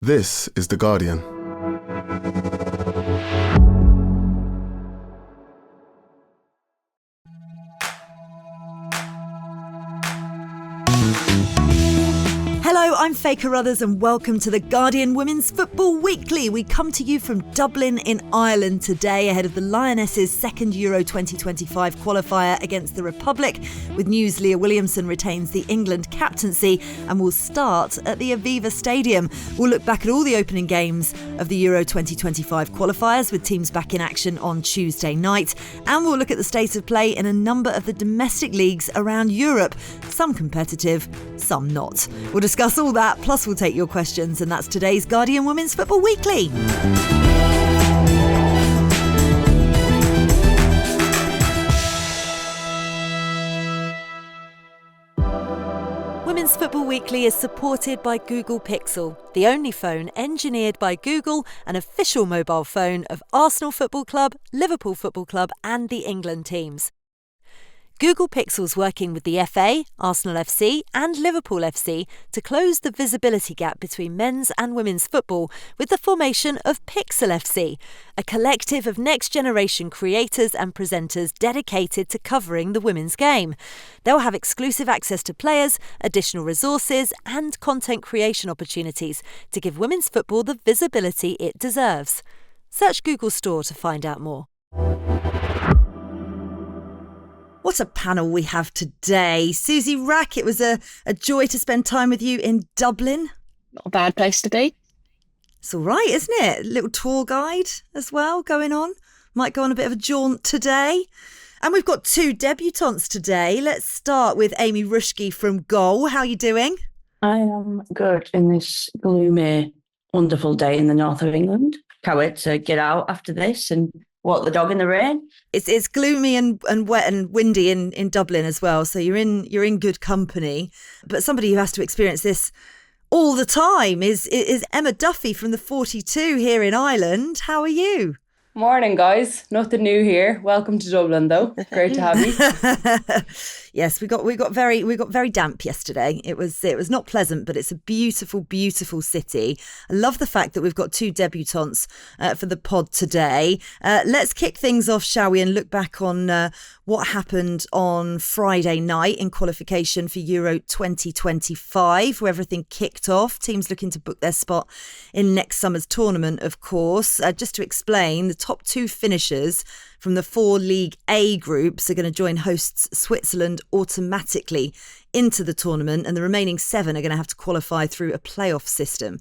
This is The Guardian. Hello, I'm Faye Carruthers and welcome to The Guardian Women's Football Weekly. We come to you from Dublin in Ireland today ahead of the Lionesses' second Euro 2025 qualifier against the Republic. With news, Leah Williamson retains the England captaincy and will start at the Aviva Stadium. We'll look back at all the opening games of the Euro 2025 qualifiers with teams back in action on Tuesday night. And we'll look at the state of play in a number of the domestic leagues around Europe. Some competitive, some not. We'll discuss all that, plus we'll take your questions, and that's today's Guardian Women's Football Weekly. Women's Football Weekly is supported by Google Pixel, the only phone engineered by Google, an official mobile phone of Arsenal Football Club, Liverpool Football Club and the England teams. Google Pixel's working with the FA, Arsenal FC and Liverpool FC to close the visibility gap between men's and women's football with the formation of Pixel FC, a collective of next-generation creators and presenters dedicated to covering the women's game. They'll have exclusive access to players, additional resources and content creation opportunities to give women's football the visibility it deserves. Search Google Store to find out more. What a panel we have today. Suzanne Wrack, it was a joy to spend time with you in Dublin. Not a bad place to be. It's all right, isn't it? A little tour guide as well going on. Might go on a bit of a jaunt today. And we've got two debutantes today. Let's start with Amee Ruszkai from goal. How are you doing? I am good in this gloomy, wonderful day in the north of England. Can't wait to get out after this and walk the dog in the rain. It's gloomy and wet and windy in Dublin as well, so you're in good company. But somebody who has to experience this all the time is Emma Duffy from the 42 here in Ireland. How are you? Morning, guys. Nothing new here. Welcome to Dublin, though. Great to have you. Yes, we got very damp yesterday. It was not pleasant, but it's a beautiful, beautiful city. I love the fact that we've got two debutantes for the pod today. Let's kick things off, shall we, and look back on what happened on Friday night in qualification for Euro 2025, where everything kicked off. Teams looking to book their spot in next summer's tournament, of course. Just to explain, the top two finishers from the four Liga A groups are going to join hosts Switzerland automatically into the tournament, and the remaining seven are going to have to qualify through a playoff system.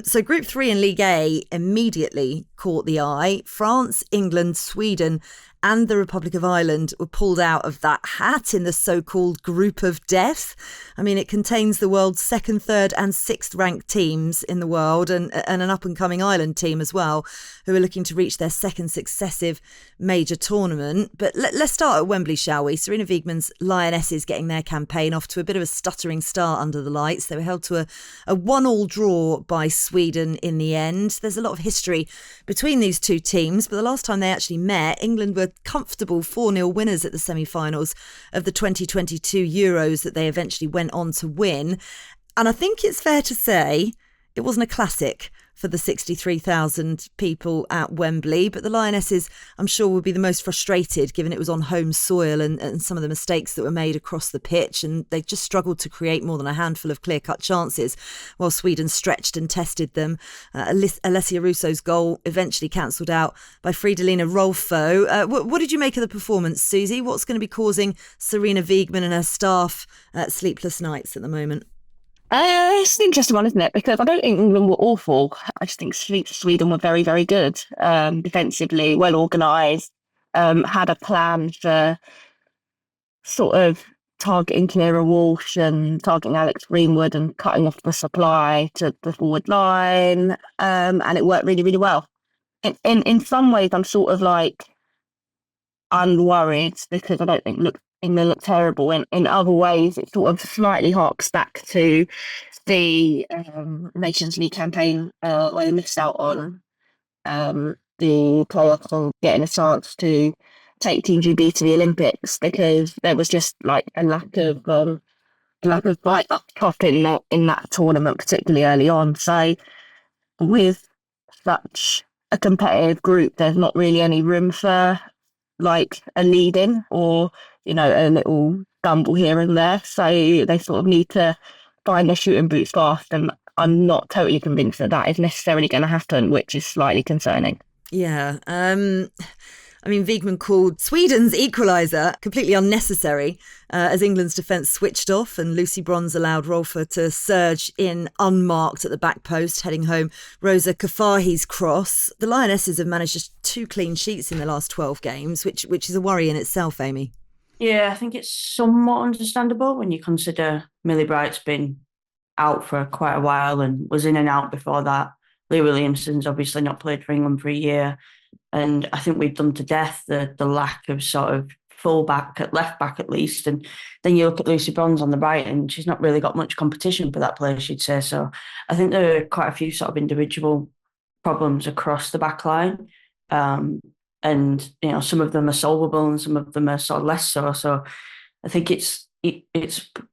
So Group 3 in Liga A immediately caught the eye. France, England, Sweden and the Republic of Ireland were pulled out of that hat in the so-called Group of Death. I mean, it contains the world's second, third and sixth ranked teams in the world and an up-and-coming Ireland team as well, who are looking to reach their second successive major tournament. But let's start at Wembley, shall we? Sarina Wiegman's Lionesses getting their campaign off to a bit of a stuttering start under the lights. They were held to a 1-1 draw by Sweden in the end. There's a lot of history between these two teams, but the last time they actually met, England were comfortable 4-0 winners at the semi-finals of the 2022 Euros that they eventually went on to win. And I think it's fair to say it wasn't a classic for the 63,000 people at Wembley, but the Lionesses, I'm sure, will be the most frustrated given it was on home soil and some of the mistakes that were made across the pitch, and they just struggled to create more than a handful of clear-cut chances while Sweden stretched and tested them. Alessia Russo's goal eventually cancelled out by Fridolina Rolfo. What did you make of the performance, Susie? What's going to be causing Sarina Wiegman and her staff sleepless nights at the moment? It's an interesting one, isn't it? Because I don't think England were awful. I just think Sweden were very, very good. Defensively, well organised, had a plan for sort of targeting Clara Walsh and targeting Alex Greenwood and cutting off the supply to the forward line. And it worked really, really well. In some ways, I'm sort of like unworried because I don't think England look terrible. In other ways, it sort of slightly harks back to the Nations League campaign where they missed out on the playoffs and getting a chance to take Team GB to the Olympics because there was just like a lack of bite up top in that tournament, particularly early on. So with such a competitive group, there's not really any room for like a lead in or, a little stumble here and there. So they sort of need to find their shooting boots fast. And I'm not totally convinced that is necessarily going to happen, which is slightly concerning. Yeah. Wiegman called Sweden's equaliser completely unnecessary as England's defence switched off and Lucy Bronze allowed Rolfo to surge in unmarked at the back post, heading home Rosa Kafahi's cross. The Lionesses have managed just 2 clean sheets in the last 12 games, which is a worry in itself, Amy. Yeah, I think it's somewhat understandable when you consider Millie Bright's been out for quite a while and was in and out before that. Lee Williamson's obviously not played for England for a year. And I think we've done to death the lack of sort of full-back, at left-back at least. And then you look at Lucy Bronze on the right and she's not really got much competition for that place, you'd say. So I think there are quite a few sort of individual problems across the back line. And, some of them are solvable and some of them are sort of less so. So I think it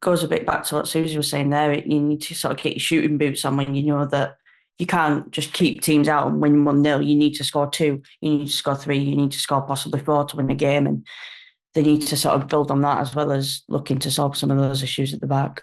goes a bit back to what Susie was saying there. You need to sort of get your shooting boots on when you know that you can't just keep teams out and win 1-0. You need to score 2, you need to score 3, you need to score possibly 4 to win the game. And they need to sort of build on that as well as looking to solve some of those issues at the back.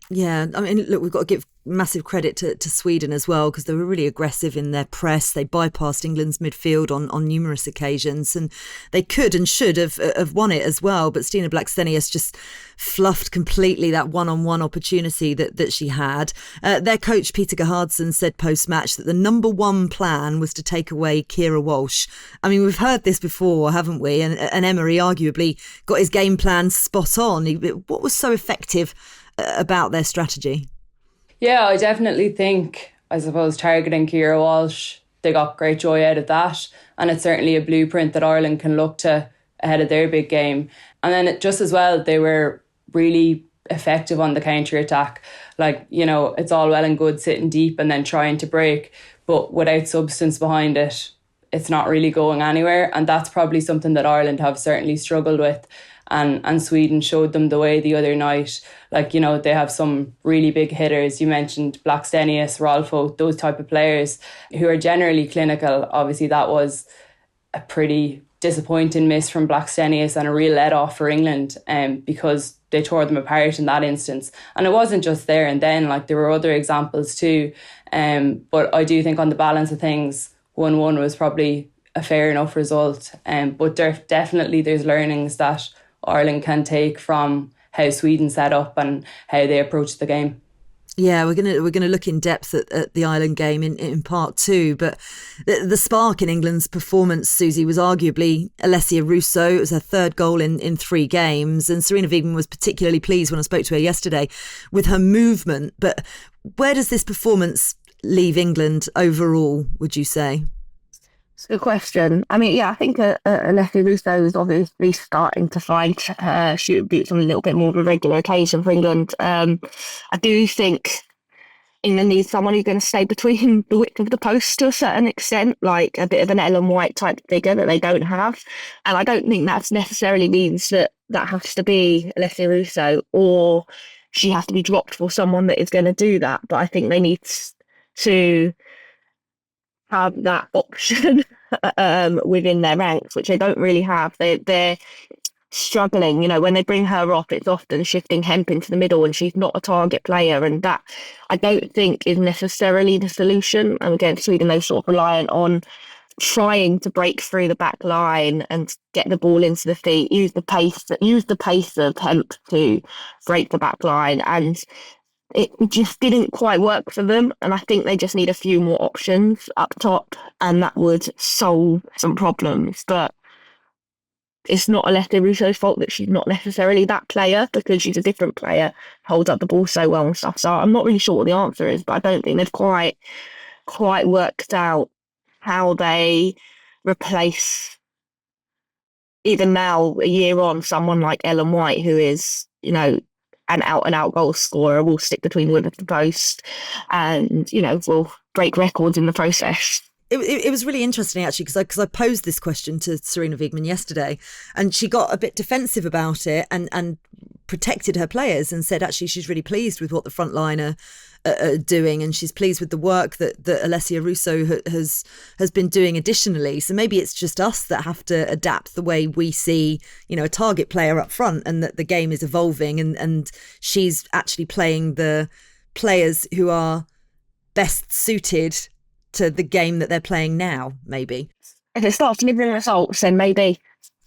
Yeah, look, we've got to give massive credit to Sweden as well because they were really aggressive in their press. They bypassed England's midfield on numerous occasions and they could and should have won it as well. But Stina Blackstenius just fluffed completely that one-on-one opportunity that she had. Their coach, Peter Gerhardsson, said post-match that the number one plan was to take away Keira Walsh. We've heard this before, haven't we? And Emery arguably got his game plan spot on. What was so effective about their strategy? Yeah, I definitely think, I suppose, targeting Keira Walsh, they got great joy out of that. And it's certainly a blueprint that Ireland can look to ahead of their big game. And then just as well, they were really effective on the counter-attack. It's all well and good sitting deep and then trying to break, but without substance behind it, it's not really going anywhere. And that's probably something that Ireland have certainly struggled with. And Sweden showed them the way the other night. They have some really big hitters. You mentioned Blackstenius, Rolfo, those type of players who are generally clinical. Obviously, that was a pretty disappointing miss from Blackstenius and a real let-off for England because they tore them apart in that instance. And it wasn't just there and then. There were other examples too. But I do think on the balance of things, 1-1 was probably a fair enough result. But definitely there's learnings that Ireland can take from how Sweden set up and how they approach the game. Yeah, we're gonna look in depth at the Ireland game in part 2, but the spark in England's performance, Susie, was arguably Alessia Russo. It was her 3rd goal in 3 games, and Sarina Wiegman was particularly pleased when I spoke to her yesterday with her movement. But where does this performance leave England overall, would you say? It's a good question. I think Alessia Russo is obviously starting to find shooting boots on a little bit more of a regular occasion for England. I do think England needs someone who's going to stay between the width of the post to a certain extent, like a bit of an Ellen White type figure that they don't have. And I don't think that necessarily means that has to be Alessia Russo or she has to be dropped for someone that is going to do that. But I think they need to have that option within their ranks, which they don't really have. They're struggling. When they bring her off, it's often shifting Hemp into the middle and she's not a target player, and that I don't think is necessarily the solution. And again, Sweden, they're sort of reliant on trying to break through the back line and get the ball into the feet, use the pace of Hemp to break the back line, and it just didn't quite work for them. And I think they just need a few more options up top and that would solve some problems. But it's not Alessia Russo's fault that she's not necessarily that player, because she's a different player, holds up the ball so well and stuff. So I'm not really sure what the answer is, but I don't think they've quite worked out how they replace, even now a year on, someone like Ellen White, who is, an out-and-out goal scorer, will stick between the width of the post and, will break records in the process. It was really interesting, actually, because I posed this question to Sarina Wiegman yesterday and she got a bit defensive about it and protected her players and said, actually, she's really pleased with what the front line are doing, and she's pleased with the work that Alessia Russo has been doing additionally. So maybe it's just us that have to adapt the way we see, a target player up front, and that the game is evolving, and she's actually playing the players who are best suited to the game that they're playing now, maybe. If it starts delivering results, then maybe.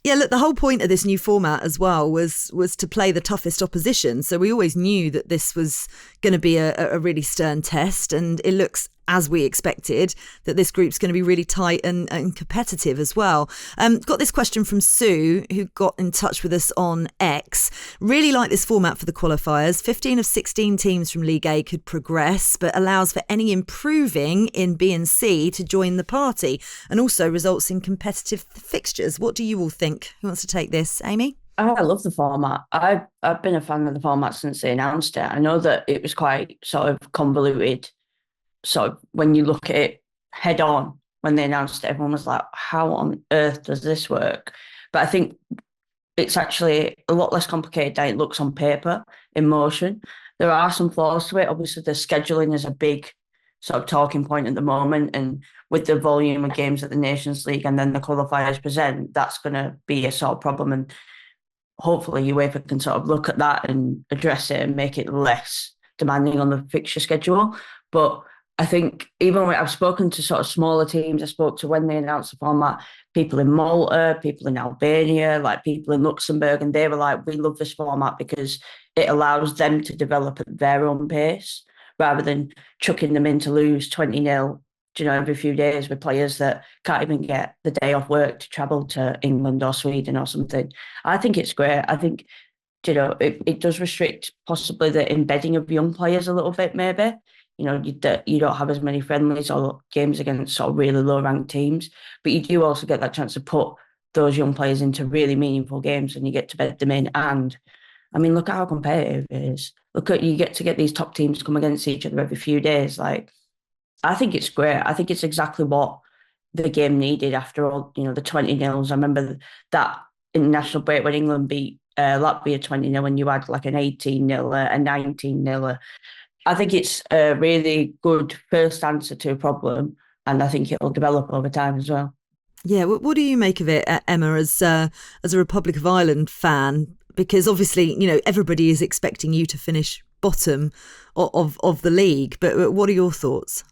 Yeah, look, the whole point of this new format as well was to play the toughest opposition. So we always knew that this was going to be a really stern test, and it looks, as we expected, that this group's going to be really tight and competitive as well. Got this question from Sue, who got in touch with us on X. Really like this format for the qualifiers. 15 of 16 teams from Liga A could progress, but allows for any improving in B and C to join the party, and also results in competitive fixtures. What do you all think? Who wants to take this? Amy? I love the format. I've been a fan of the format since they announced it. I know that it was quite sort of convoluted. So when you look at it head on, when they announced it, everyone was like, how on earth does this work? But I think it's actually a lot less complicated than it looks on paper, in motion. There are some flaws to it. Obviously, the scheduling is a big sort of talking point at the moment. And with the volume of games at the Nations League and then the qualifiers present, that's going to be a sort of problem. And hopefully UEFA can sort of look at that and address it and make it less demanding on the fixture schedule. But I think even when I've spoken to sort of smaller teams, I spoke to when they announced the format, people in Malta, people in Albania, like people in Luxembourg, and they were like, we love this format because it allows them to develop at their own pace rather than chucking them in to lose 20-0, every few days with players that can't even get the day off work to travel to England or Sweden or something. I think it's great. I think, it does restrict possibly the embedding of young players a little bit, maybe. You don't have as many friendlies or games against sort of really low-ranked teams, but you do also get that chance to put those young players into really meaningful games, and you get to bed them in. And, I mean, look at how competitive it is. You get to get these top teams to come against each other every few days. Like, I think it's great. I think it's exactly what the game needed after all, the 20-0s. I remember that international break when England beat Latvia 20-0, and you had like an 18-0, a 19-0. I think it's a really good first answer to a problem, and I think it'll develop over time as well. Yeah, what do you make of it, Emma, as a Republic of Ireland fan? Because obviously, everybody is expecting you to finish bottom of the league, but what are your thoughts?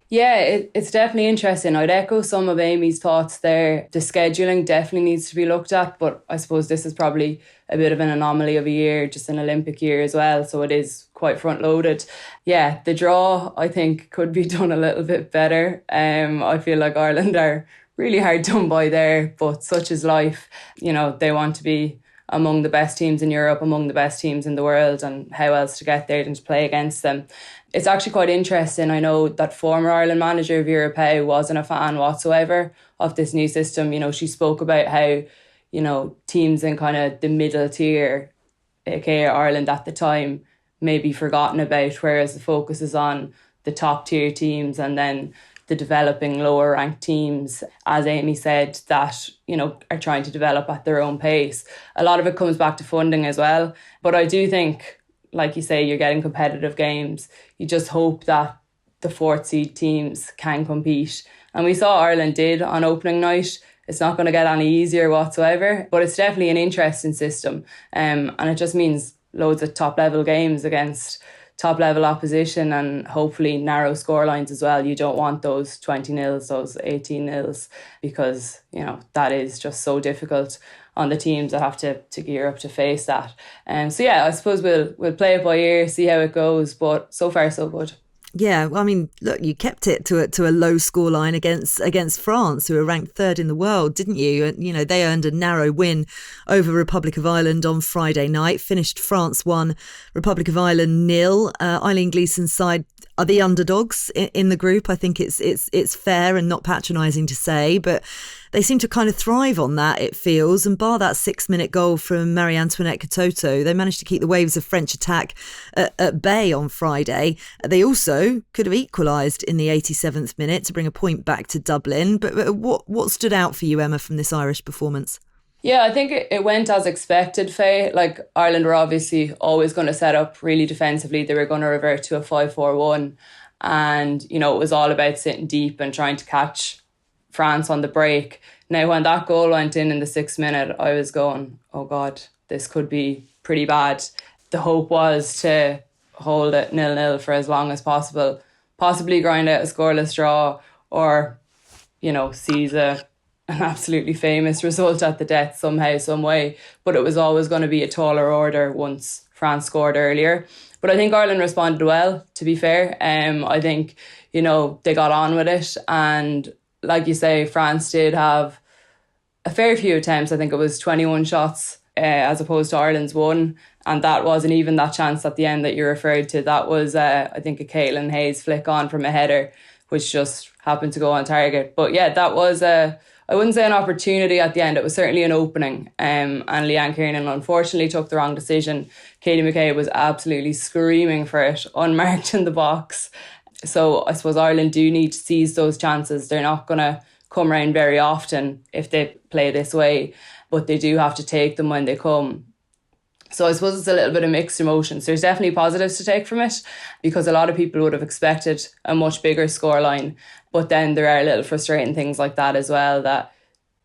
Yeah, it's definitely interesting. I'd echo some of Amy's thoughts there. The scheduling definitely needs to be looked at, but I suppose this is probably a bit of an anomaly of a year, just an Olympic year as well, so it is quite front-loaded. Yeah, the draw, I think, could be done a little bit better. I feel like Ireland are really hard done by there, but such is life. They want to be among the best teams in Europe, among the best teams in the world, and how else to get there than to play against them. It's actually quite interesting. I know that former Ireland manager Ria Percival wasn't a fan whatsoever of this new system. She spoke about how, teams in kind of the middle tier, aka Ireland at the time, may be forgotten about, whereas the focus is on the top tier teams and then the developing lower ranked teams, as Amy said, that, are trying to develop at their own pace. A lot of it comes back to funding as well. But I do think, like you say, you're getting competitive games. You just hope that the fourth seed teams can compete. And we saw Ireland did on opening night. It's not going to get any easier whatsoever, but it's definitely an interesting system. And it just means loads of top level games against top level opposition, and hopefully narrow scorelines as well. You don't want those 20-0s, those 18-0s, because, that is just so difficult on the teams that have to gear up to face that. So yeah, I suppose we'll play it by ear, see how it goes, but so far so good. Yeah, well, I mean, look, you kept it to a low scoreline against France, who are ranked third in the world, didn't you? And, they earned a narrow win over Republic of Ireland on Friday night, finished France 1, Republic of Ireland 0. Eileen Gleeson's side are the underdogs in the group. I think it's fair and not patronising to say, but they seem to kind of thrive on that, it feels. And bar that 6-minute goal from Marie-Antoinette Katoto, they managed to keep the waves of French attack at bay on Friday. They also could have equalised in the 87th minute to bring a point back to Dublin. But what stood out for you, Emma, from this Irish performance? Yeah, I think it went as expected, Faye. Like, Ireland were obviously always going to set up really defensively. They were going to revert to a 5-4-1. And, you know, it was all about sitting deep and trying to catch France on the break. Now, when that goal went in the 6th minute, I was going, oh God, this could be pretty bad. The hope was to hold it 0-0 for as long as possible, possibly grind out a scoreless draw, or, you know, seize an absolutely famous result at the death somehow, some way. But it was always going to be a taller order once France scored earlier. But I think Ireland responded well, to be fair. I think, you know, they got on with it. And like you say, France did have a fair few attempts. I think it was 21 shots as opposed to Ireland's one. And that wasn't even that chance at the end that you referred to. That was, I think, a Caitlin Hayes flick on from a header, which just happened to go on target. But yeah, that was I wouldn't say an opportunity at the end. It was certainly an opening. And Leanne Kiernan unfortunately took the wrong decision. Katie McKay was absolutely screaming for it, unmarked in the box. So I suppose Ireland do need to seize those chances. They're not going to come around very often if they play this way, but they do have to take them when they come. So I suppose it's a little bit of mixed emotions. There's definitely positives to take from it, because a lot of people would have expected a much bigger scoreline. But then there are little frustrating things like that as well, that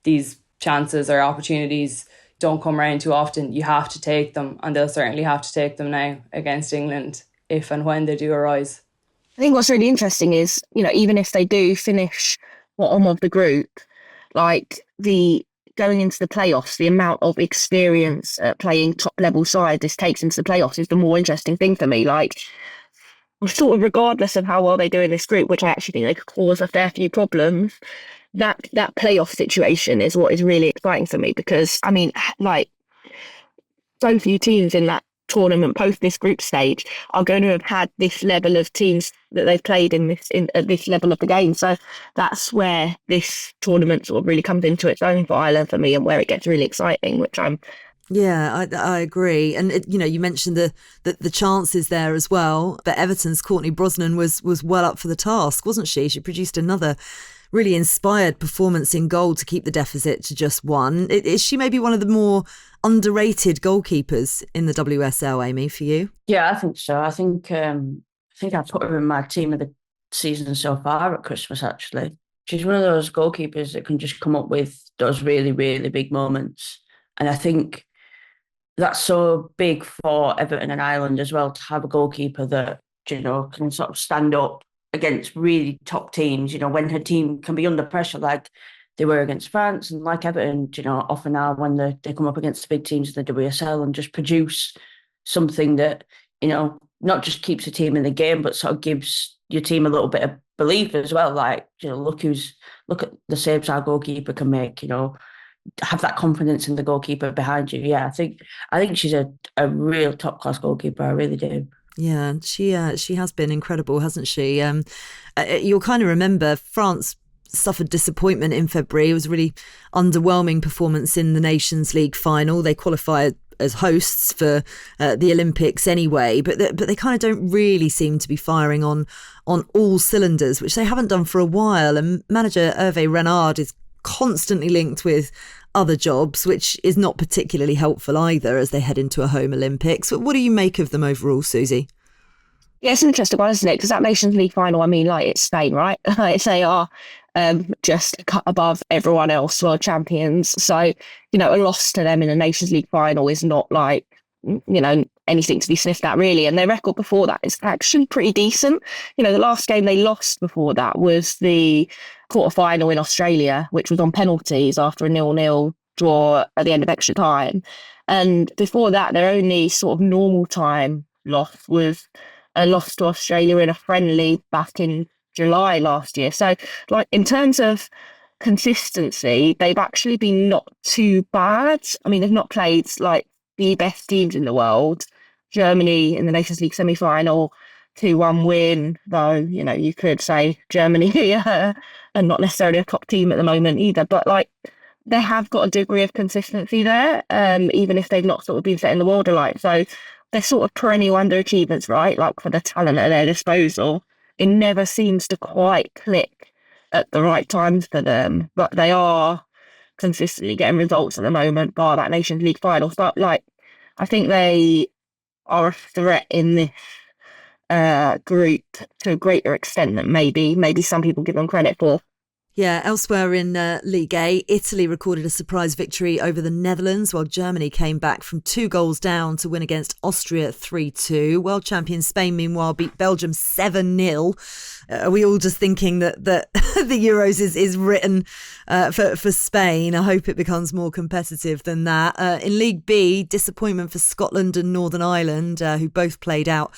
these chances or opportunities don't come around too often. You have to take them, and they'll certainly have to take them now against England if and when they do arise. I think what's really interesting is, you know, even if they do finish bottom of the group, like the going into the playoffs, the amount of experience playing top level side this takes into the playoffs is the more interesting thing for me. Like, sort of regardless of how well they do in this group, which I actually think they could cause a fair few problems, that playoff situation is what is really exciting for me, because I mean, like, so few teams in that tournament post this group stage are going to have had this level of teams that they've played at this level of the game. So that's where this tournament sort of really comes into its own for Ireland for me, and where it gets really exciting, which I'm. Yeah, I agree. And, you know, you mentioned the chances there as well. But Everton's Courtney Brosnan was well up for the task, wasn't she? She produced another really inspired performance in goal to keep the deficit to just one. Is she maybe one of the more underrated goalkeepers in the WSL, Amee, for you? Yeah, I think so. I think I put her in my team of the season so far at Christmas, actually. She's one of those goalkeepers that can just come up with those really, really big moments. And I think that's so big for Everton and Ireland as well, to have a goalkeeper that, you know, can sort of stand up against really top teams, you know, when her team can be under pressure like they were against France, and like Everton, you know, often are when they come up against the big teams in the WSL, and just produce something that, you know, not just keeps the team in the game, but sort of gives your team a little bit of belief as well. Like, you know, look at the saves our goalkeeper can make, you know, have that confidence in the goalkeeper behind you. Yeah, I think she's a real top class goalkeeper. I really do. Yeah, she has been incredible, hasn't she? You'll kind of remember France suffered disappointment in February. It was a really underwhelming performance in the Nations League final. They qualified as hosts for the Olympics anyway, but they kind of don't really seem to be firing on all cylinders, which they haven't done for a while. And manager Hervé Renard is constantly linked with other jobs, which is not particularly helpful either as they head into a home Olympics. What do you make of them overall, Susie? Yeah, it's an interesting one, isn't it? Because that Nations League final, I mean, like, it's Spain, right? They are just a cut above everyone else, world champions. So, you know, a loss to them in a Nations League final is not like, you know, anything to be sniffed at, really. And their record before that is actually pretty decent. You know, the last game they lost before that was the quarterfinal in Australia, which was on penalties after a 0-0 draw at the end of extra time. And before that, their only sort of normal time loss was a loss to Australia in a friendly back in July last year. So, like, in terms of consistency, they've actually been not too bad. I mean, they've not played like the best teams in the world. Germany in the Nations League semi-final, 2-1 win, though, you know, you could say Germany are not necessarily a top team at the moment either, but like, they have got a degree of consistency there, even if they've not sort of been setting the world alight. So they're sort of perennial underachievers, right? Like, for the talent at their disposal, it never seems to quite click at the right times for them, but they are consistently getting results at the moment, bar that Nations League final. But like, I think they are a threat in this group to a greater extent than maybe some people give them credit for. Yeah, elsewhere in Liga A, Italy recorded a surprise victory over the Netherlands, while Germany came back from 2 goals down to win against Austria 3-2. World champion Spain, meanwhile, beat Belgium 7-0. Are we all just thinking that the Euros is written for Spain? I hope it becomes more competitive than that. In League B, disappointment for Scotland and Northern Ireland, who both played out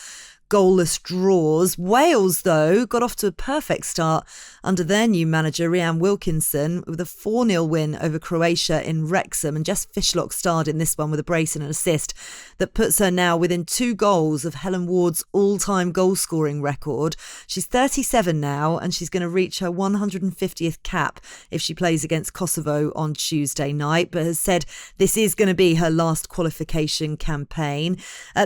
goalless draws. Wales, though, got off to a perfect start under their new manager, Rhian Wilkinson, with a 4-0 win over Croatia in Wrexham. And Jess Fishlock starred in this one with a brace and an assist that puts her now within 2 goals of Helen Ward's all-time goal-scoring record. She's 37 now, and she's going to reach her 150th cap if she plays against Kosovo on Tuesday night, but has said this is going to be her last qualification campaign.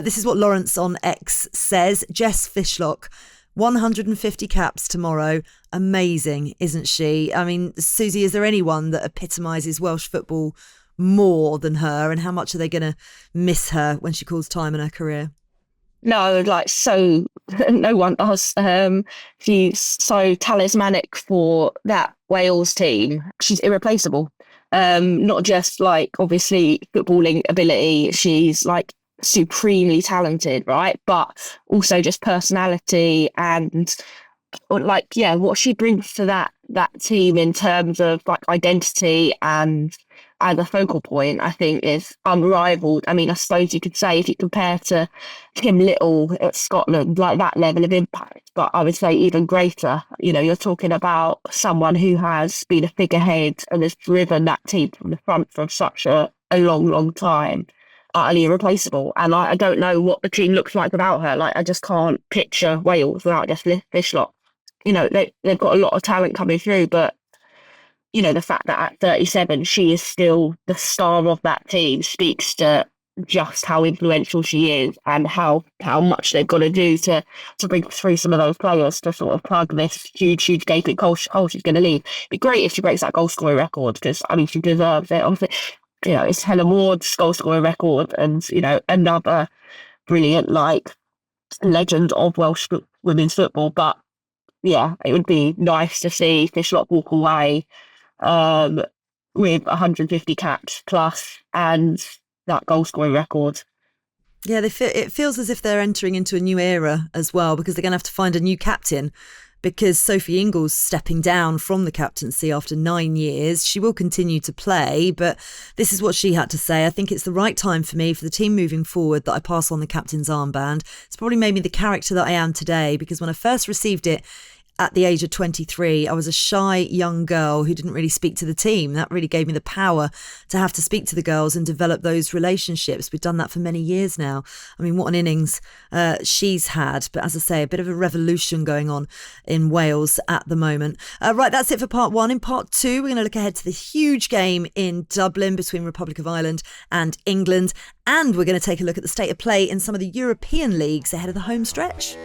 This is what Lawrence on X says. Jess Fishlock, 150 caps tomorrow. Amazing, isn't she? I mean, Susie, is there anyone that epitomises Welsh football more than her, and how much are they going to miss her when she calls time in her career? No, like, so no one does. She's so talismanic for that Wales team. She's irreplaceable. Not just like obviously footballing ability. She's like supremely talented, right? But also just personality and like, yeah, what she brings to that team in terms of like identity and as a focal point, I think is unrivaled. I mean, I suppose you could say if you compare to Kim Little at Scotland, like that level of impact, but I would say even greater. You know, you're talking about someone who has been a figurehead and has driven that team from the front for such a long time. Utterly irreplaceable. And I don't know what the team looks like without her. Like, I just can't picture Wales without Jess Fishlock. You know, they've got a lot of talent coming through, but you know, the fact that at 37 she is still the star of that team speaks to just how influential she is and how much they've got to do to bring through some of those players to sort of plug this huge gaping hole she's going to leave. It'd be great if she breaks that goal scoring record, because I mean, she deserves it. Obviously, you know, it's Helen Ward's goal scoring record, and you know, another brilliant like legend of Welsh women's football. But yeah, it would be nice to see Fishlock walk away with 150 caps plus and that goal scoring record. Yeah, it feels as if they're entering into a new era as well, because they're going to have to find a new captain, because Sophie Ingles stepping down from the captaincy after 9 years. She will continue to play, but this is what she had to say. I think it's the right time for me, for the team moving forward, that I pass on the captain's armband. It's probably made me the character that I am today, because when I first received it at the age of 23, I was a shy young girl who didn't really speak to the team. That really gave me the power to have to speak to the girls and develop those relationships. We've done that for many years now. I mean, what an innings she's had. But as I say, a bit of a revolution going on in Wales at the moment. Right, that's it for part 1. In part 2, we're going to look ahead to the huge game in Dublin between Republic of Ireland and England. And we're going to take a look at the state of play in some of the European leagues ahead of the home stretch.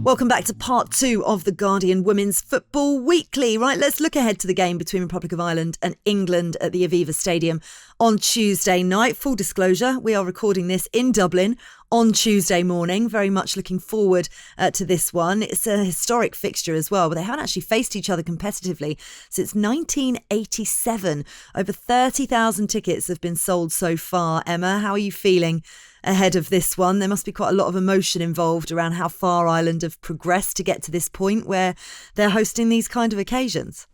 Welcome back to part 2 of the Guardian Women's Football Weekly. Right, let's look ahead to the game between Republic of Ireland and England at the Aviva Stadium on Tuesday night. Full disclosure, we are recording this in Dublin on Tuesday morning. Very much looking forward to this one. It's a historic fixture as well, but they haven't actually faced each other competitively since 1987. Over 30,000 tickets have been sold so far. Emma, how are you feeling ahead of this one? There must be quite a lot of emotion involved around how far Ireland have progressed to get to this point where they're hosting these kind of occasions.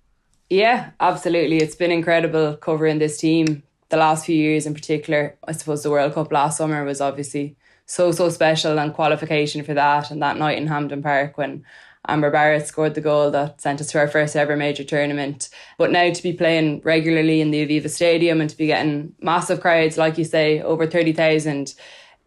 Yeah, absolutely. It's been incredible covering this team the last few years in particular. I suppose the World Cup last summer was obviously so special, and qualification for that, and that night in Hampden Park when Amber Barrett scored the goal that sent us to our first ever major tournament. But now to be playing regularly in the Aviva Stadium and to be getting massive crowds, like you say, over 30,000,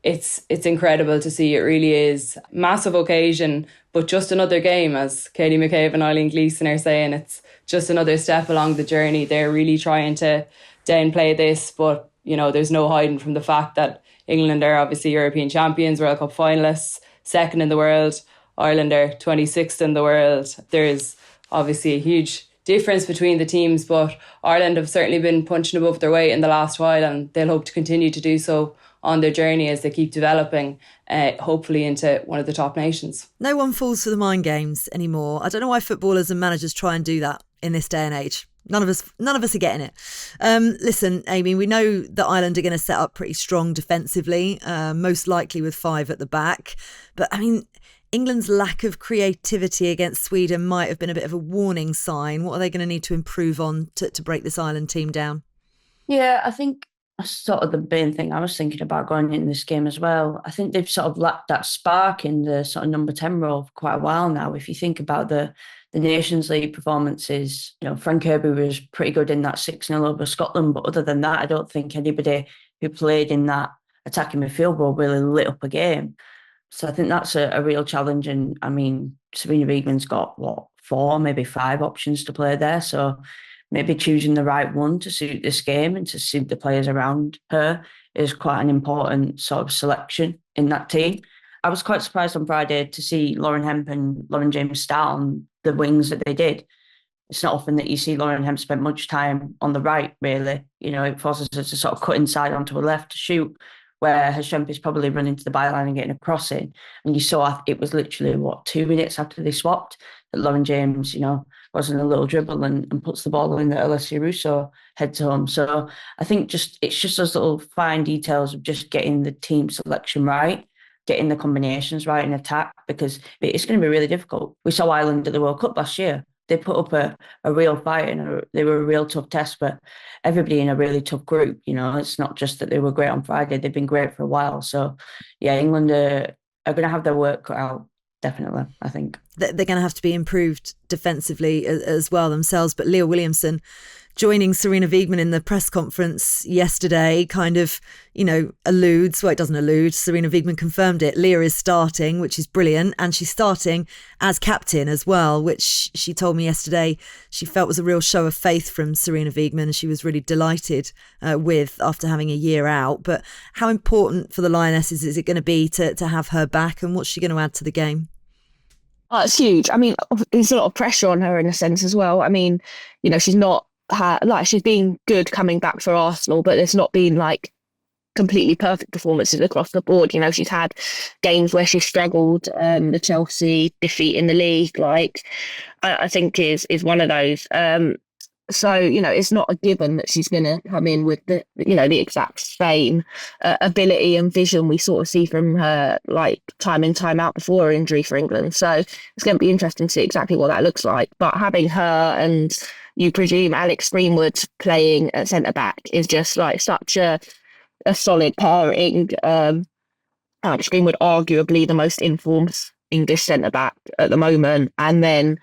it's incredible to see. It really is. Massive occasion, But just another game, as Katie McCabe and Eileen Gleeson are saying, it's just another step along the journey. They're really trying to downplay this, but there's no hiding from the fact that England are obviously European champions, World Cup finalists, second in the world. Ireland are 26th in the world. There's obviously a huge difference between the teams, but Ireland have certainly been punching above their weight in the last while, and they'll hope to continue to do so on their journey as they keep developing, hopefully into one of the top nations. No one falls for the mind games anymore. I don't know why footballers and managers try and do that in this day and age. None of us are getting it. Listen, Amee, we know that Ireland are going to set up pretty strong defensively, most likely with 5 at the back. But I mean, England's lack of creativity against Sweden might have been a bit of a warning sign. What are they going to need to improve on to break this Ireland team down? Yeah, I think that's sort of the main thing I was thinking about going in this game as well. I think they've sort of lacked that spark in the sort of number 10 role for quite a while now. If you think about the Nations League performances, Frank Kirby was pretty good in that 6-0 over Scotland. But other than that, I don't think anybody who played in that attacking midfield role really lit up a game. So I think that's a real challenge. And I mean, Sarina Wiegman's got 4, maybe 5 options to play there. So maybe choosing the right one to suit this game and to suit the players around her is quite an important sort of selection in that team. I was quite surprised on Friday to see Lauren Hemp and Lauren James start on the wings that they did. It's not often that you see Lauren Hemp spend much time on the right, really. It forces her to sort of cut inside onto her left to shoot, where her strength is probably running to the byline and getting a cross in. And you saw it was literally, 2 minutes after they swapped, that Lauren James, was in a little dribble and puts the ball in that Alessia Russo heads home. So I think it's just those little fine details of just getting the team selection right, getting the combinations right in attack, because it's going to be really difficult. We saw Ireland at the World Cup last year. They put up a real fight and they were a real tough test, but everybody in a really tough group. It's not just that they were great on Friday, they've been great for a while. So yeah, England are going to have their work cut out, definitely, I think. They're going to have to be improved defensively as well themselves. But Leah Williamson joining Sarina Wiegman in the press conference yesterday kind of, alludes, well, it doesn't allude, Sarina Wiegman confirmed it. Leah is starting, which is brilliant. And she's starting as captain as well, which she told me yesterday she felt was a real show of faith from Sarina Wiegman. She was really delighted with after having a year out. But how important for the Lionesses is it going to be to have her back, and what's she going to add to the game? Oh, it's huge. I mean, there's a lot of pressure on her in a sense as well. I mean, she's not she's been good coming back for Arsenal, but it's not been completely perfect performances across the board. She's had games where she struggled. The Chelsea defeat in the league, I think is one of those. So, it's not a given that she's going to come in with the exact same ability and vision we sort of see from her, time in, time out before her injury for England. So it's going to be interesting to see exactly what that looks like. But having her and, you presume, Alex Greenwood playing at centre-back is just such a solid pairing. Alex Greenwood, arguably the most informed English centre-back at the moment, and then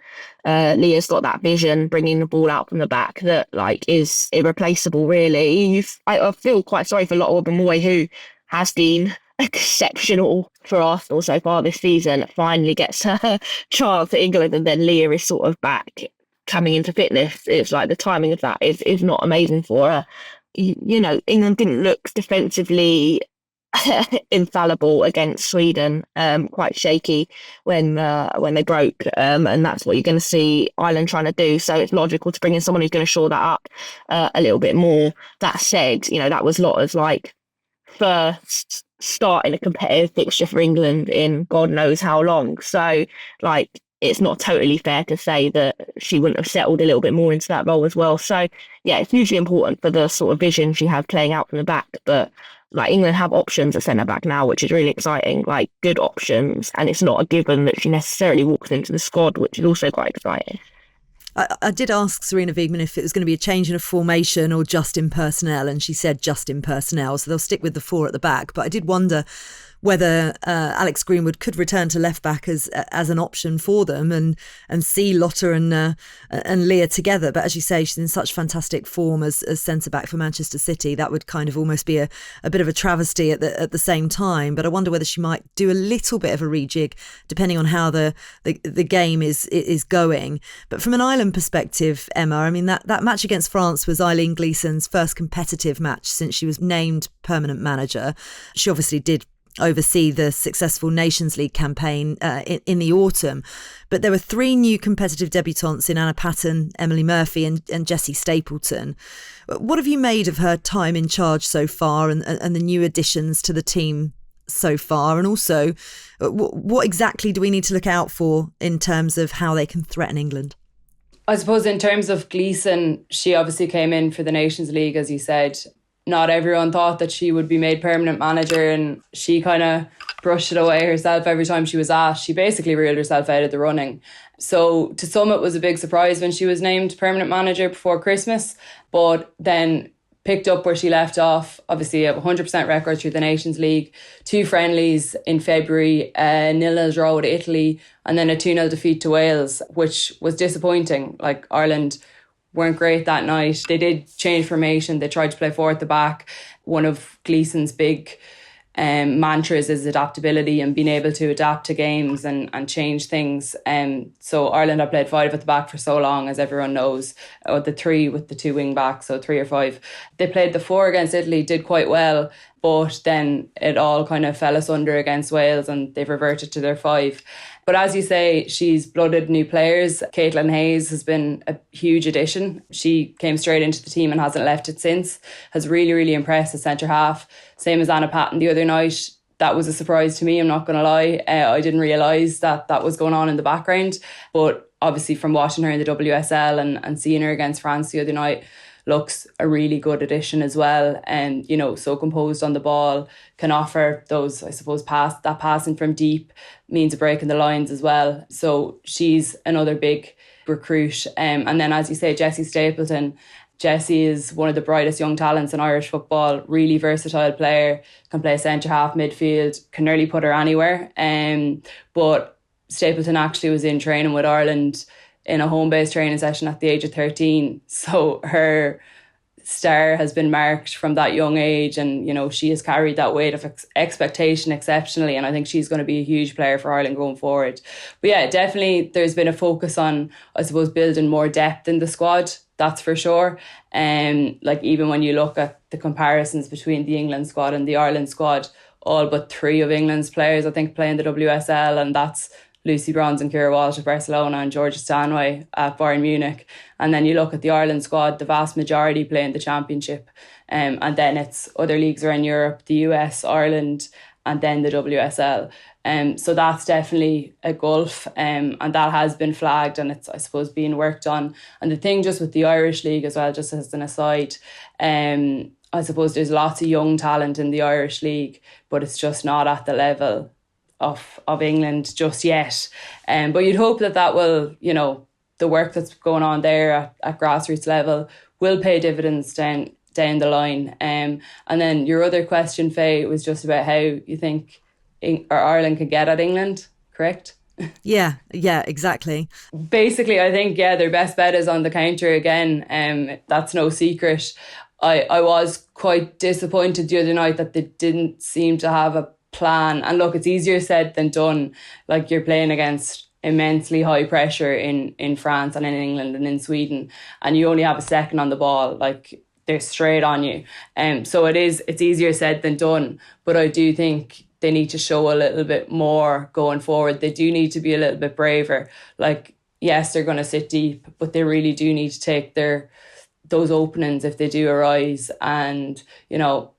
Leah's got that vision bringing the ball out from the back that is irreplaceable, really. I feel quite sorry for Lotte Wubben-Moy, who has been exceptional for Arsenal so far this season, finally gets her chance at England, and then Leah is sort of back coming into fitness. It's the timing of that is not amazing for her. England didn't look defensively infallible against Sweden, quite shaky when they broke, and that's what you're going to see Ireland trying to do. So it's logical to bring in someone who's going to shore that up a little bit more. That said, that was Lotte's first start in a competitive fixture for England in God knows how long. So it's not totally fair to say that she wouldn't have settled a little bit more into that role as well. So yeah, it's hugely important for the sort of vision she has playing out from the back. But England have options at centre-back now, which is really exciting, good options. And it's not a given that she necessarily walks into the squad, which is also quite exciting. I did ask Sarina Wiegman if it was going to be a change in a formation or just in personnel, and she said just in personnel. So they'll stick with the 4 at the back. But I did wonder whether Alex Greenwood could return to left back as an option for them and see Lotta and Leah together. But as you say, she's in such fantastic form as centre back for Manchester City. That would kind of almost be a bit of a travesty at the same time. But I wonder whether she might do a little bit of a rejig depending on how the game is going. But from an Ireland perspective, Emma, I mean, that match against France was Eileen Gleeson's first competitive match since she was named permanent manager. She obviously did oversee the successful Nations League campaign in the autumn. But there were 3 new competitive debutantes in Anna Patton, Emily Murphy and Jessie Stapleton. What have you made of her time in charge so far and the new additions to the team so far? And also, what exactly do we need to look out for in terms of how they can threaten England? I suppose in terms of Gleeson, she obviously came in for the Nations League, as you said. Not everyone thought that she would be made permanent manager, and she kind of brushed it away herself every time she was asked. She basically ruled herself out of the running. So to some, it was a big surprise when she was named permanent manager before Christmas, but then picked up where she left off. Obviously, a 100% record through the Nations League, 2 friendlies in February, a 0-0 draw with Italy, and then a 2-0 defeat to Wales, which was disappointing. Like, Ireland weren't great that night. They did change formation. They tried to play 4 at the back. One of Gleeson's big mantras is adaptability and being able to adapt to games and change things. So Ireland have played 5 at the back for so long, as everyone knows, or the 3 with the 2 wing backs, so 3 or 5. They played the 4 against Italy, did quite well, but then it all kind of fell asunder against Wales and they've reverted to their 5. But as you say, she's blooded new players. Caitlin Hayes has been a huge addition. She came straight into the team and hasn't left it since. Has really, really impressed the centre half. Same as Anna Patton the other night. That was a surprise to me, I'm not going to lie. I didn't realise that was going on in the background. But obviously from watching her in the WSL and seeing her against France the other night, looks a really good addition as well. And, so composed on the ball, can offer those, I suppose, that passing from deep, means of breaking the lines as well. So she's another big recruit. And then, as you say, Jessie Stapleton. Jessie is one of the brightest young talents in Irish football, really versatile player, can play centre half, midfield, can nearly put her anywhere. But Stapleton actually was in training with Ireland in a home-based training session at the age of 13. So her star has been marked from that young age, and she has carried that weight of expectation exceptionally, and I think she's going to be a huge player for Ireland going forward. But yeah, definitely there's been a focus on, I suppose, building more depth in the squad, that's for sure. Like, even when you look at the comparisons between the England squad and the Ireland squad, all but 3 of England's players I think play in the WSL, and that's Lucy Bronze and Ciara Walsh at Barcelona and Georgia Stanway at Bayern Munich. And then you look at the Ireland squad, the vast majority play in the Championship. And then it's other leagues around Europe, the US, Ireland, and then the WSL. So that's definitely a gulf, and that has been flagged, and it's, I suppose, being worked on. And the thing just with the Irish League as well, just as an aside, I suppose there's lots of young talent in the Irish League, but it's just not at the level of England just yet. But you'd hope that will, the work that's going on there at grassroots level will pay dividends down the line. And then your other question, Faye, was just about how you think Ireland could get at England, correct? Yeah, exactly. Basically, I think, their best bet is on the counter again. That's no secret. I was quite disappointed the other night that they didn't seem to have a plan. And look, it's easier said than done. Like, you're playing against immensely high pressure in France and in England and in Sweden, and you only have a second on the ball. Like, they're straight on you. So it's easier said than done. But I do think they need to show a little bit more going forward. They do need to be a little bit braver. Like, yes, they're going to sit deep, but they really do need to take those openings if they do arise. And,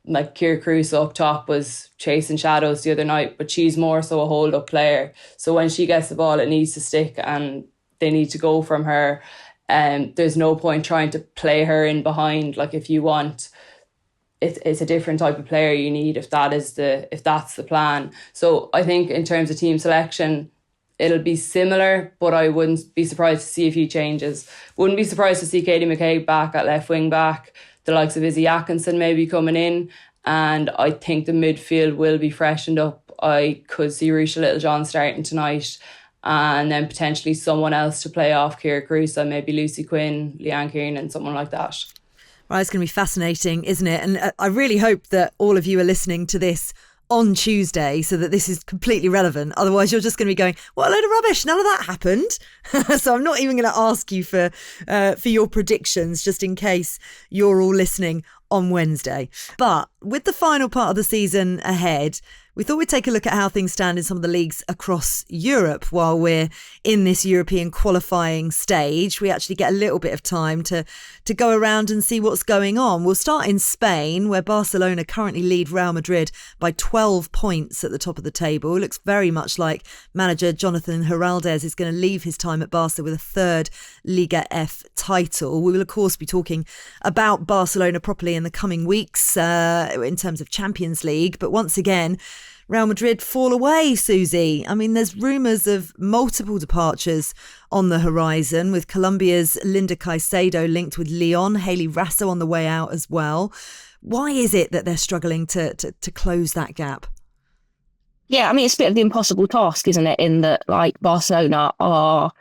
like Ciara Carruthers up top was chasing shadows the other night, but she's more so a hold-up player. So when she gets the ball, it needs to stick and they need to go from her. There's no point trying to play her in behind. Like, if you want, it's a different type of player you need if that's the plan. So I think in terms of team selection, it'll be similar, but I wouldn't be surprised to see a few changes. Wouldn't be surprised to see Katie McCabe back at left wing back, the likes of Izzy Atkinson maybe coming in, and I think the midfield will be freshened up I could see Risha Littlejohn starting tonight, and then potentially someone else to play off Ciara Carruthers, maybe Lucy Quinn, Leanne Kiernan, someone like that. Right, it's going to be fascinating, isn't it? And I really hope that all of you are listening to this on Tuesday so that this is completely relevant. Otherwise, you're just going to be going, what a load of rubbish. None of that happened. So I'm not even going to ask you for your predictions, just in case you're all listening on Wednesday. But with the final part of the season ahead, we thought we'd take a look at how things stand in some of the leagues across Europe while we're in this European qualifying stage. We actually get a little bit of time to go around and see what's going on. We'll start in Spain, where Barcelona currently lead Real Madrid by 12 points at the top of the table. It looks very much like manager Jonathan Heraldez is going to leave his time at Barca with a third Liga F title. We will, of course, be talking about Barcelona properly in the coming weeks in terms of Champions League. But once again, Real Madrid fall away, Susie. I mean, there's rumours of multiple departures on the horizon, with Colombia's Linda Caicedo linked with Lyon, Hayley Rasso on the way out as well. Why is it that they're struggling to close that gap? Yeah, I mean, it's a bit of the impossible task, isn't it? In that, like, Barcelona are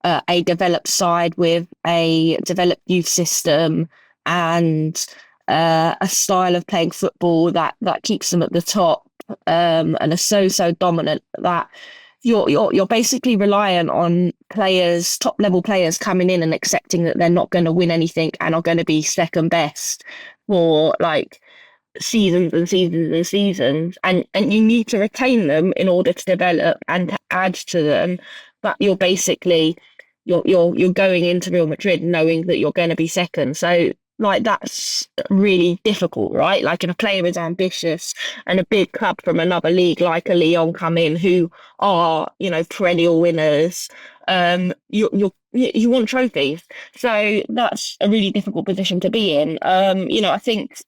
a developed side with a developed youth system and a style of playing football that keeps them at the top. And are so dominant that you're basically reliant on players, top level players, coming in and accepting that they're not going to win anything and are going to be second best for like seasons and seasons and seasons, and you need to retain them in order to develop and to add to them. But you're basically you're going into Real Madrid knowing that you're going to be second, so like that's really difficult, right? Like if a player is ambitious and a big club from another league like a Lyon come in who are, you know, perennial winners, you want trophies. So that's a really difficult position to be in. You know, I think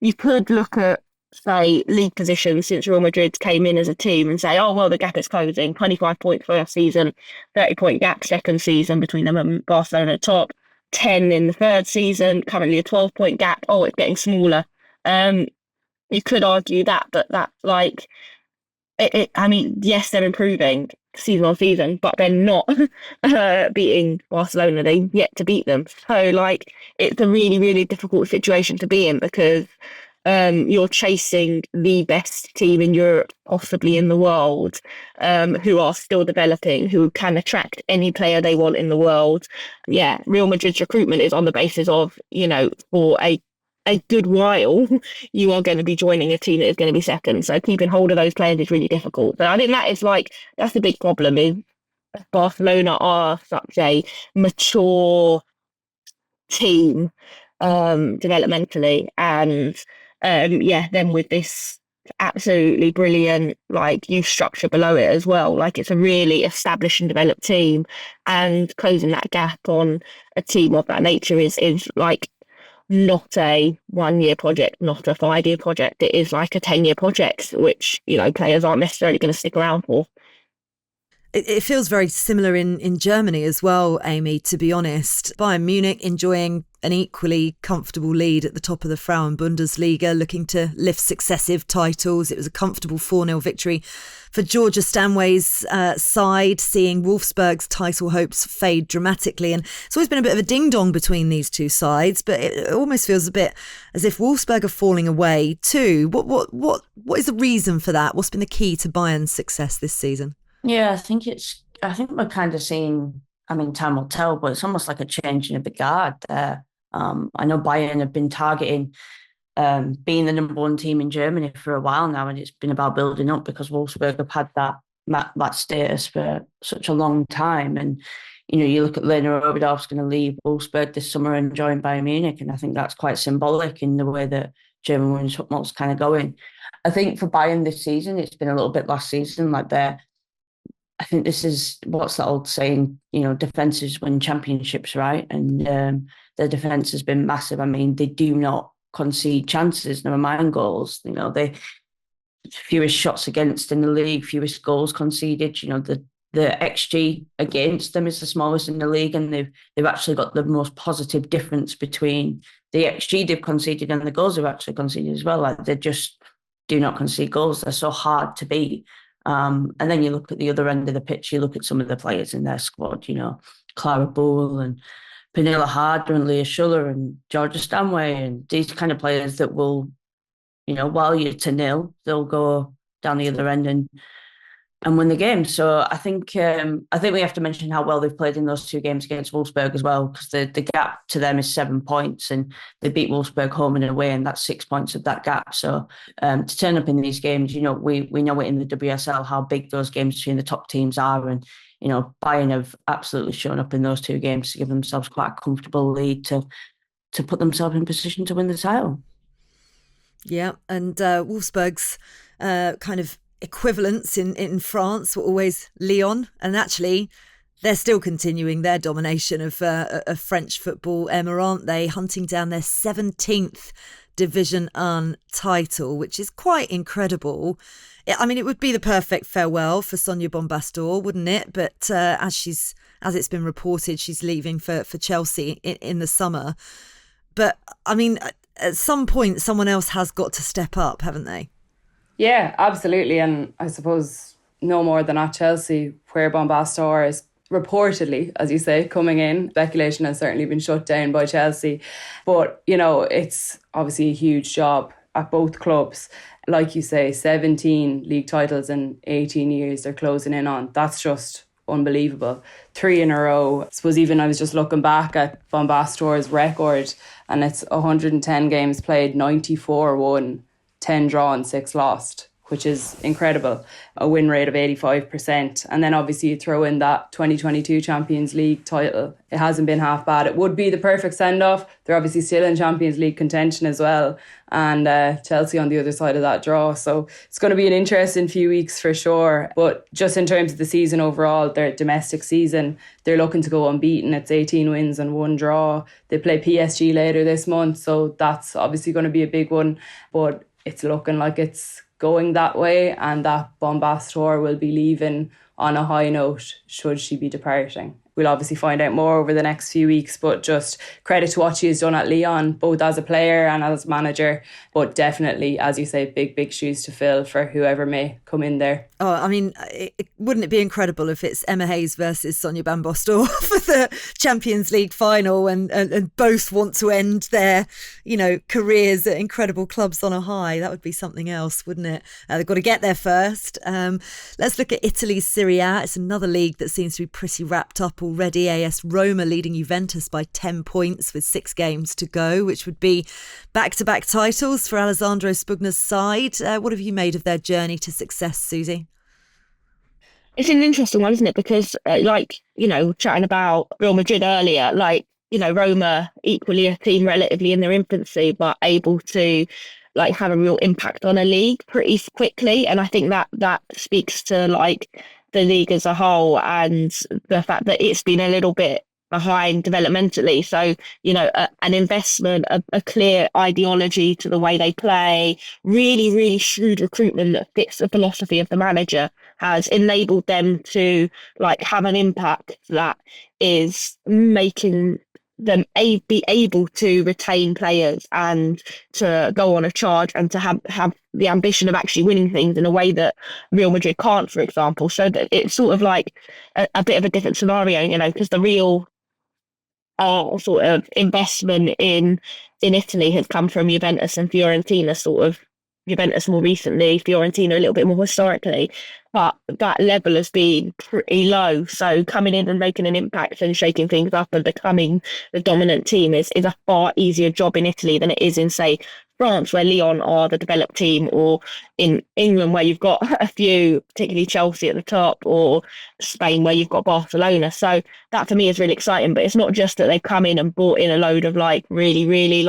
you could look at, say, league positions since Real Madrid came in as a team and say, oh, well, the gap is closing. 25 points first season, 30-point gap second season between them and Barcelona top. 10 in the third season, currently a 12-point gap. Oh, it's getting smaller. You could argue that, but that, like, I mean, yes, they're improving season on season, but they're not beating Barcelona. They've yet to beat them. So, like, it's a really, really difficult situation to be in because you're chasing the best team in Europe, possibly in the world, who are still developing, who can attract any player they want in the world. Yeah, Real Madrid's recruitment is on the basis of, you know, for a good while, you are going to be joining a team that is going to be second. So keeping hold of those players is really difficult. So I think that's the big problem is Barcelona are such a mature team developmentally, and then with this absolutely brilliant like youth structure below it as well, like it's a really established and developed team, and closing that gap on a team of that nature is like not a 1-year project, not a 5-year project. It is like a 10-year project, which, you know, players aren't necessarily going to stick around for. It feels very similar in Germany as well, Amee, to be honest. Bayern Munich enjoying an equally comfortable lead at the top of the Frauen Bundesliga, looking to lift successive titles. It was a comfortable 4-0 victory for Georgia Stanway's side, seeing Wolfsburg's title hopes fade dramatically. And it's always been a bit of a ding-dong between these two sides, but it almost feels a bit as if Wolfsburg are falling away too. What is the reason for that? What's been the key to Bayern's success this season? Yeah, I think we're kind of seeing, I mean, time will tell, but it's almost like a changing of the guard there. I know Bayern have been targeting being the number one team in Germany for a while now, and it's been about building up because Wolfsburg have had that status for such a long time. And, you know, you look at Lena Oberdorf's going to leave Wolfsburg this summer and join Bayern Munich, and I think that's quite symbolic in the way that German women's football's kind of going. I think for Bayern this season, it's been a little bit last season, like I think this is, what's that old saying, you know, defences win championships, right? And their defence has been massive. I mean, they do not concede chances, never mind goals. You know, they fewest shots against in the league, fewest goals conceded. You know, the XG against them is the smallest in the league, and they've actually got the most positive difference between the XG they've conceded and the goals they've actually conceded as well. Like they're just do not concede goals. They're so hard to beat. And then you look at the other end of the pitch, you look at some of the players in their squad, Clara Bull and Pernilla Harder and Leah Schuller and Georgia Stanway and these kind of players that will, while you're to nil, they'll go down the other end and win the game. So I think we have to mention how well they've played in those 2 games against Wolfsburg as well, because the gap to them is 7 points, and they beat Wolfsburg home and away, and that's 6 points of that gap. So to turn up in these games, we know it in the WSL how big those games between the top teams are, and Bayern have absolutely shown up in those 2 games to give themselves quite a comfortable lead to put themselves in position to win the title. Yeah, and Wolfsburg's kind of equivalents in France were always Lyon, and actually they're still continuing their domination of French football, Emma, aren't they? Hunting down their 17th Division 1 title, which is quite incredible. I mean, it would be the perfect farewell for Sonia Bombastor, wouldn't it? But as it's been reported, she's leaving for Chelsea in the summer. But I mean, at some point, someone else has got to step up, haven't they? Yeah, absolutely. And I suppose no more than at Chelsea, where Bombastor is reportedly, as you say, coming in. Speculation has certainly been shut down by Chelsea. But, it's obviously a huge job at both clubs. Like you say, 17 league titles in 18 years they're closing in on. That's just unbelievable. 3 in a row. I suppose even I was just looking back at Bombastor's record, and it's 110 games played, 94 won, 10 draw and 6 lost, which is incredible. A win rate of 85%. And then obviously you throw in that 2022 Champions League title. It hasn't been half bad. It would be the perfect send-off. They're obviously still in Champions League contention as well. And Chelsea on the other side of that draw. So it's going to be an interesting few weeks for sure. But just in terms of the season overall, their domestic season, they're looking to go unbeaten. It's 18 wins and 1 draw. They play PSG later this month. So that's obviously going to be a big one. But it's looking like it's going that way, and that Bombastor will be leaving on a high note should she be departing. We'll obviously find out more over the next few weeks, but just credit to what she has done at Lyon, both as a player and as manager. But definitely, as you say, big shoes to fill for whoever may come in there. Oh, I mean, wouldn't it be incredible if it's Emma Hayes versus Sonia Bombastor for the Champions League final, and both want to end their, careers at incredible clubs on a high? That would be something else, wouldn't it? They've got to get there first. Let's look at Italy's Serie A. It's another league that seems to be pretty wrapped up already. AS Roma leading Juventus by 10 points with 6 games to go, which would be back-to-back titles for Alessandro Spugna's side. What have you made of their journey to success, Susie? It's an interesting one, isn't it? Because chatting about Real Madrid earlier, Roma equally a team relatively in their infancy, but able to have a real impact on a league pretty quickly. And I think that speaks to the league as a whole, and the fact that it's been a little bit behind developmentally. So, an investment, a clear ideology to the way they play, really, really shrewd recruitment that fits the philosophy of the manager has enabled them to have an impact that is making them be able to retain players and to go on a charge and to have the ambition of actually winning things in a way that Real Madrid can't, for example. So that it's sort of a bit of a different scenario, because the real sort of investment in Italy has come from Juventus and Fiorentina, Juventus more recently, Fiorentina a little bit more historically, but that level has been pretty low. So coming in and making an impact and shaking things up and becoming the dominant team is a far easier job in Italy than it is in, say, France, where Lyon are the developed team, or in England, where you've got a few, particularly Chelsea at the top, or Spain, where you've got Barcelona. So that for me is really exciting. But it's not just that they've come in and brought in a load of really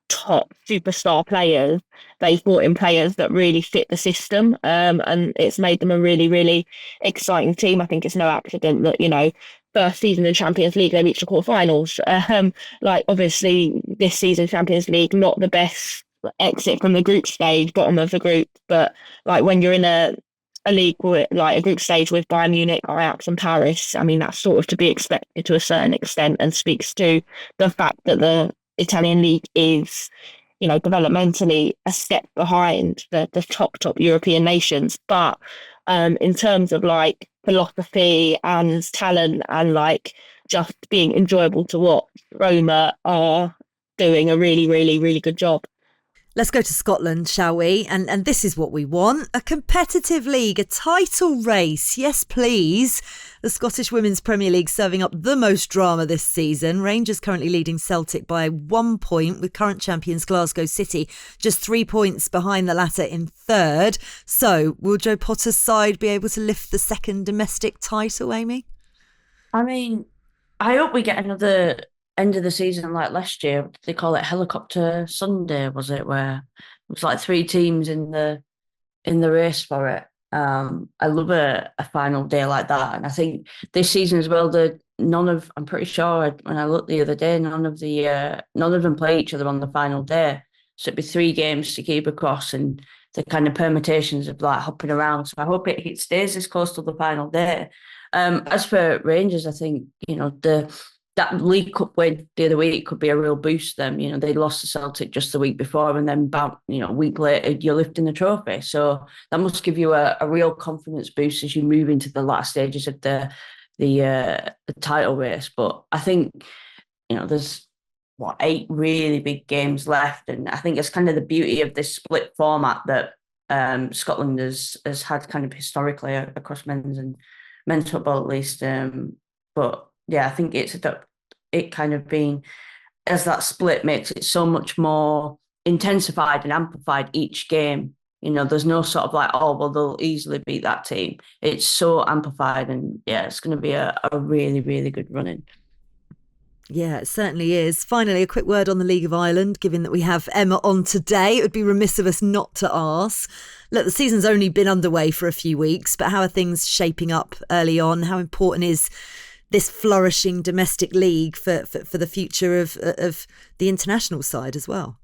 top superstar players. They've brought in players that really fit the system, and it's made them a really, really exciting team. I think it's no accident that, first season in Champions League, they reached the quarterfinals. Obviously, this season Champions League, not the best exit from the group stage, bottom of the group. But when you're in a league with a group stage with Bayern Munich, Ajax, and Paris, I mean, that's sort of to be expected to a certain extent, and speaks to the fact that the Italian league is developmentally a step behind the top European nations. But in terms of like philosophy and talent and like just being enjoyable to watch, Roma are doing a really, really, really good job. Let's go to Scotland, shall we? And this is what we want. A competitive league, a title race. Yes, please. The Scottish Women's Premier League serving up the most drama this season. Rangers currently leading Celtic by 1 point, with current champions Glasgow City just 3 points behind the latter in third. So will Joe Potter's side be able to lift the second domestic title, Amee? I mean, I hope we get another end of the season like last year. They call it Helicopter Sunday, was it? Where it was like 3 teams in the race for it. I love a final day like that, and I think this season as well. I'm pretty sure when I looked the other day, none of them play each other on the final day. So it'd be 3 games to keep across, and the kind of permutations of like hopping around. So I hope it stays this close to the final day. As for Rangers, I think that League Cup win the other week could be a real boost to them. They lost to Celtic just the week before, and then about a week later you're lifting the trophy. So that must give you a real confidence boost as you move into the last stages of the title race. But I think there's 8 really big games left, and I think it's kind of the beauty of this split format that Scotland has had kind of historically across men's football at least. But yeah, I think it kind of being as that split makes it so much more intensified and amplified each game. There's no sort of like, oh, well, they'll easily beat that team. It's so amplified, and yeah, it's going to be a really, really good run-in. Yeah, it certainly is. Finally, a quick word on the League of Ireland, given that we have Emma on today. It would be remiss of us not to ask. Look, the season's only been underway for a few weeks, but how are things shaping up early on? How important is this flourishing domestic league for the future of the international side as well?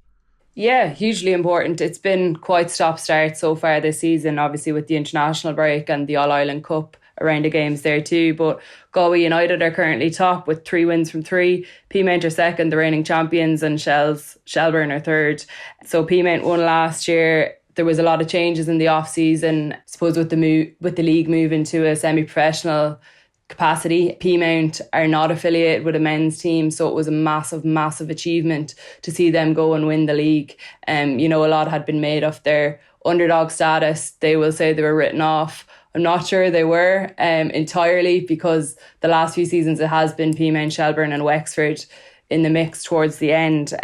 Yeah, hugely important. It's been quite stop-start so far this season, obviously with the international break and the All-Ireland Cup around the games there too. But Galway United are currently top with 3 wins from 3. Peamount are second, the reigning champions, and Shelburne are third. So Peamount won last year. There was a lot of changes in the off-season, I suppose, with the league moving to a semi-professional capacity. Peamount are not affiliated with a men's team, so it was a massive, massive achievement to see them go and win the league. A lot had been made of their underdog status. They will say they were written off. I'm not sure they were entirely, because the last few seasons it has been Peamount, Shelburne and Wexford in the mix towards the end.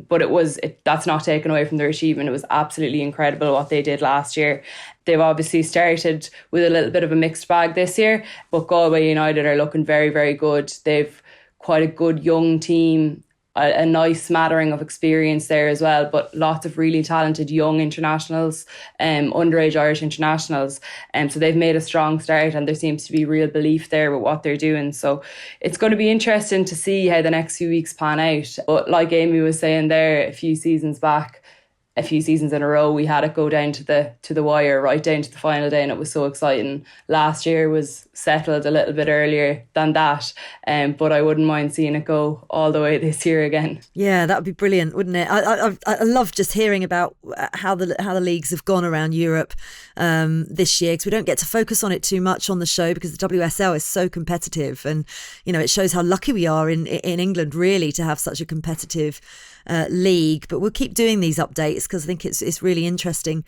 But that's not taken away from their achievement. It was absolutely incredible what they did last year. They've obviously started with a little bit of a mixed bag this year, but Galway United are looking very, very good. They've quite a good young team, a nice smattering of experience there as well, but lots of really talented young internationals, underage Irish internationals. So they've made a strong start, and there seems to be real belief there with what they're doing. So it's going to be interesting to see how the next few weeks pan out. But like Amee was saying there, a few seasons in a row, we had it go down to the wire, right down to the final day, and it was so exciting. Last year was settled a little bit earlier than that, but I wouldn't mind seeing it go all the way this year again. Yeah, that would be brilliant, wouldn't it? I love just hearing about how the leagues have gone around Europe this year, because we don't get to focus on it too much on the show because the WSL is so competitive, and it shows how lucky we are in England really to have such a competitive league. But we'll keep doing these updates because I think it's really interesting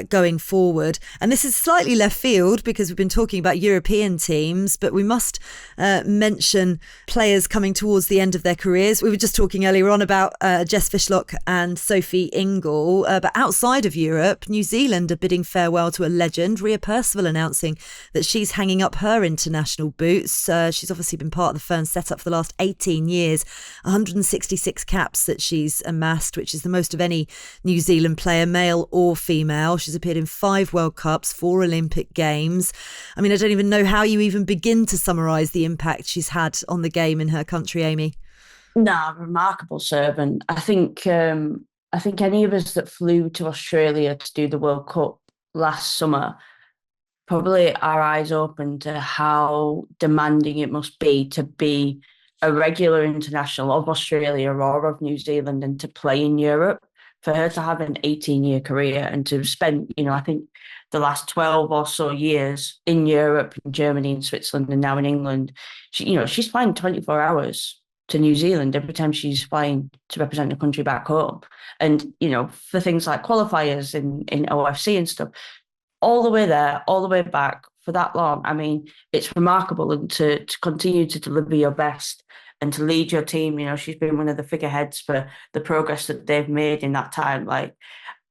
going forward. And this is slightly left field because we've been talking about European teams, but we must mention players coming towards the end of their careers. We were just talking earlier on about Jess Fishlock and Sophie Ingle, but outside of Europe, New Zealand are bidding farewell to a legend. Ria Percival announcing that she's hanging up her international boots. She's obviously been part of the Ferns setup for the last 18 years, 166 caps that she's amassed, which is the most of any New Zealand player, male or female. She's appeared in 5 World Cups, 4 Olympic Games. I mean, I don't even know how you even begin to summarise the impact she's had on the game in her country, Amee. No, remarkable servant. I think any of us that flew to Australia to do the World Cup last summer, probably our eyes open to how demanding it must be to be a regular international of Australia or of New Zealand and to play in Europe, for her to have an 18-year career and to have spent, I think the last 12 or so years in Europe, in Germany, in Switzerland, and now in England, she's flying 24 hours to New Zealand every time she's flying to represent the country back home. And, for things like qualifiers in OFC and stuff, all the way there, all the way back for that long. I mean, it's remarkable, and to continue to deliver your best and to lead your team. She's been one of the figureheads for the progress that they've made in that time. Like,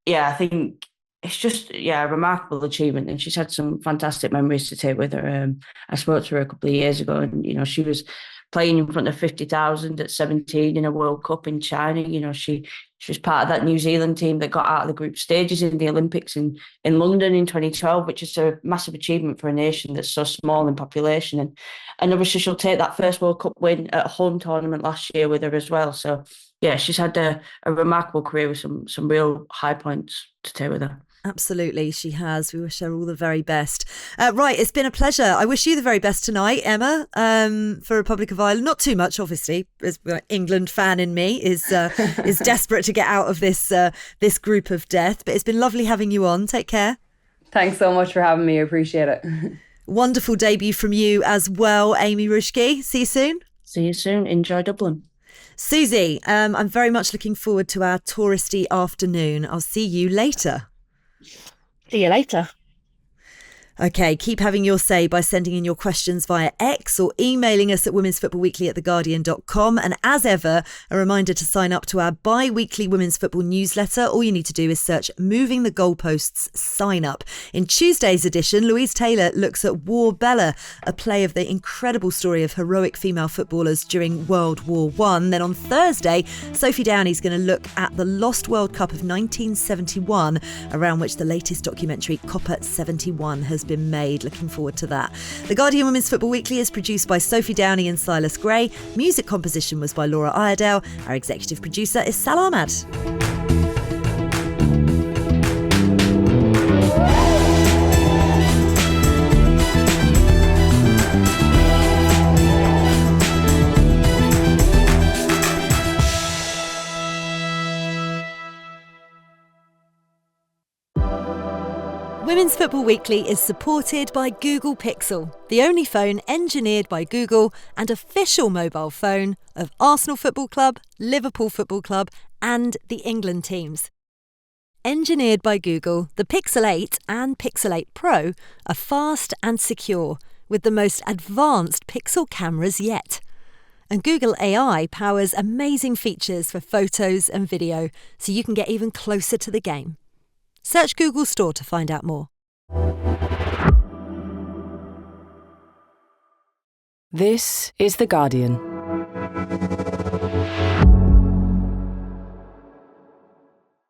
yeah, I think it's just, a remarkable achievement. And she's had some fantastic memories to take with her. I spoke to her a couple of years ago, and, she was playing in front of 50,000 at 17 in a World Cup in China. She was part of that New Zealand team that got out of the group stages in the Olympics in London in 2012, which is a massive achievement for a nation that's so small in population. And obviously she'll take that first World Cup win at a home tournament last year with her as well. So, yeah, she's had a remarkable career with some real high points to take with her. Absolutely, she has. We wish her all the very best. Right, it's been a pleasure. I wish you the very best tonight, Emma, for Republic of Ireland. Not too much, obviously, as England fan in me is desperate to get out of this group of death. But it's been lovely having you on. Take care. Thanks so much for having me. I appreciate it. Wonderful debut from you as well, Amee Ruszkai. See you soon. See you soon. Enjoy Dublin. Susie, I'm very much looking forward to our touristy afternoon. I'll see you later. See you later. Okay, keep having your say by sending in your questions via X or emailing us at womensfootballweekly@theguardian.com. And as ever, a reminder to sign up to our bi-weekly women's football newsletter. All you need to do is search Moving the Goalposts Sign Up. In Tuesday's edition, Louise Taylor looks at War Bella, a play of the incredible story of heroic female footballers during World War I. Then on Thursday, Sophie Downey's going to look at the lost World Cup of 1971, around which the latest documentary Copper 71 has been made. Looking forward to that. The Guardian Women's Football Weekly is produced by Sophie Downey and Silas Gray. Music composition was by Laura Iredale. Our executive producer is Sal Ahmad. Women's Football Weekly is supported by Google Pixel, the only phone engineered by Google and official mobile phone of Arsenal Football Club, Liverpool Football Club and the England teams. Engineered by Google, the Pixel 8 and Pixel 8 Pro are fast and secure with the most advanced Pixel cameras yet. And Google AI powers amazing features for photos and video so you can get even closer to the game. Search Google Store to find out more. This is The Guardian.